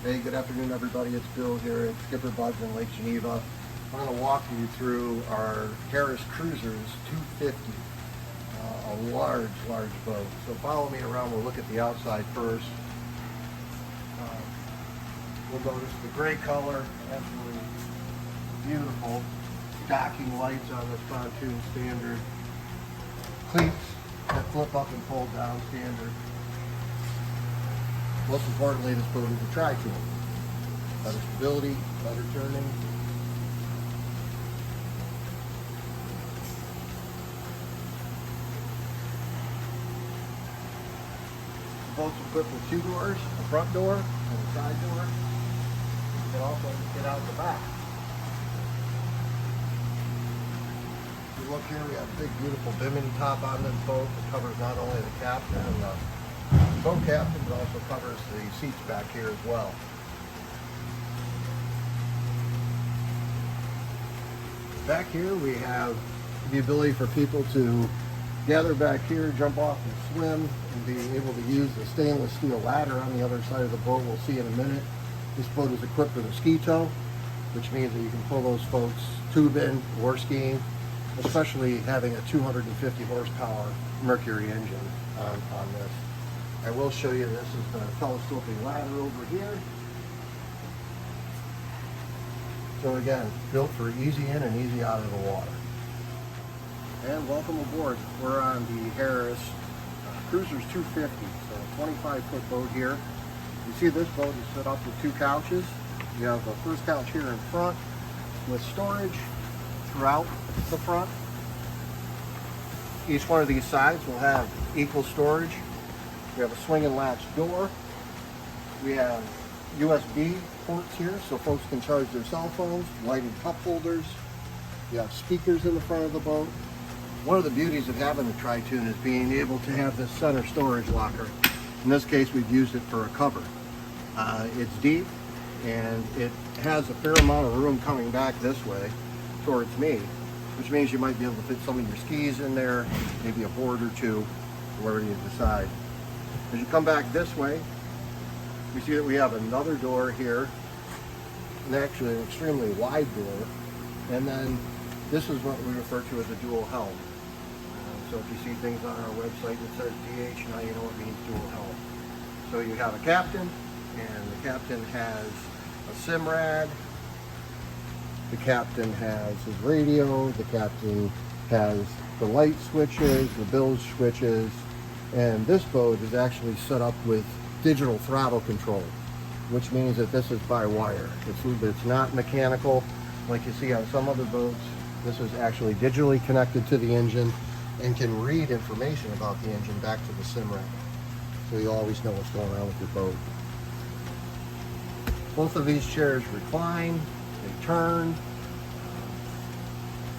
Hey, good afternoon everybody. It's Bill here at SkipperBud's in Lake Geneva. I'm going to walk you through our Harris Cruisers 250, a large boat. So follow me around. We'll look at the outside first. We'll notice the gray color, absolutely beautiful. Docking lights on this pontoon standard. Cleats that flip up and fold down standard. Most importantly, this boat is a Tri-Toon. Better stability, better turning. The boat's equipped with two doors, a front door and a side door. You can also get out the back. If you look here, we have a big beautiful bimini top on this boat that covers not only the captain and the boat captain, but also covers the seats back here as well. Back here we have the ability for people to gather back here, jump off and swim, and be able to use the stainless steel ladder on the other side of the boat. We'll see in a minute. This boat is equipped with a ski tow, which means that you can pull those folks tubing or skiing, especially having a 250 horsepower Mercury engine on this. I will show you, this is the telescoping ladder over here. So again, built for easy in and easy out of the water. And welcome aboard. We're on the Harris Cruisers 250, so a 25-foot boat here. You see this boat is set up with two couches. You have the first couch here in front with storage throughout the front. Each one of these sides will have equal storage. We have a swing and latch door. We have USB ports here so folks can charge their cell phones, lighted cup holders. You have speakers in the front of the boat. One of the beauties of having the Tri-Toon is being able to have this center storage locker. In this case, we've used it for a cover. It's deep and it has a fair amount of room coming back this way towards me, which means you might be able to fit some of your skis in there, maybe a board or two, wherever you decide. As you come back this way, we see that we have another door here, and actually an extremely wide door, and then this is what we refer to as a dual helm. So if you see things on our website that says DH, now you know it means dual helm. So you have a captain, and the captain has a sim rad, the captain has his radio, the captain has the light switches, the bilge switches, and this boat is actually set up with digital throttle control, which means that this is by wire. It's not mechanical like you see on some other boats. This is actually digitally connected to the engine and can read information about the engine back to the sim rack, so you always know what's going on with your boat. Both of these chairs recline, they turn,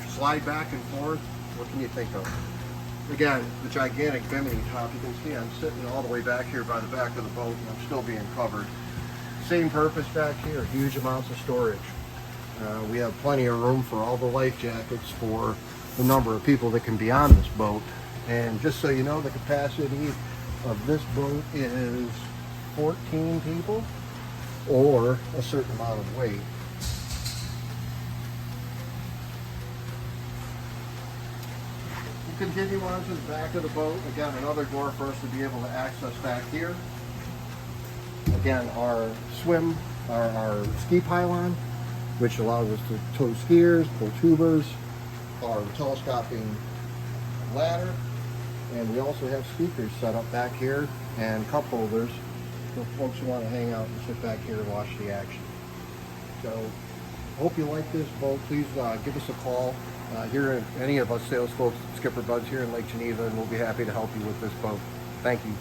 slide back and forth. What can you think of? Again, the gigantic bimini top. You can see I'm sitting all the way back here by the back of the boat and I'm still being covered. Same purpose back here, huge amounts of storage. We have plenty of room for all the life jackets for the number of people that can be on this boat. And just so you know, the capacity of this boat is 14 people or a certain amount of weight. Continue on to the back of the boat. Again, another door for us to be able to access back here. Again, our ski pylon, which allows us to tow skiers, pull tubers, our telescoping ladder, and we also have speakers set up back here and cup holders for folks who want to hang out and sit back here and watch the action. So, hope you like this boat. Please give us a call. Here, any of us sales folks at SkipperBud's here in Lake Geneva, and we'll be happy to help you with this boat. Thank you.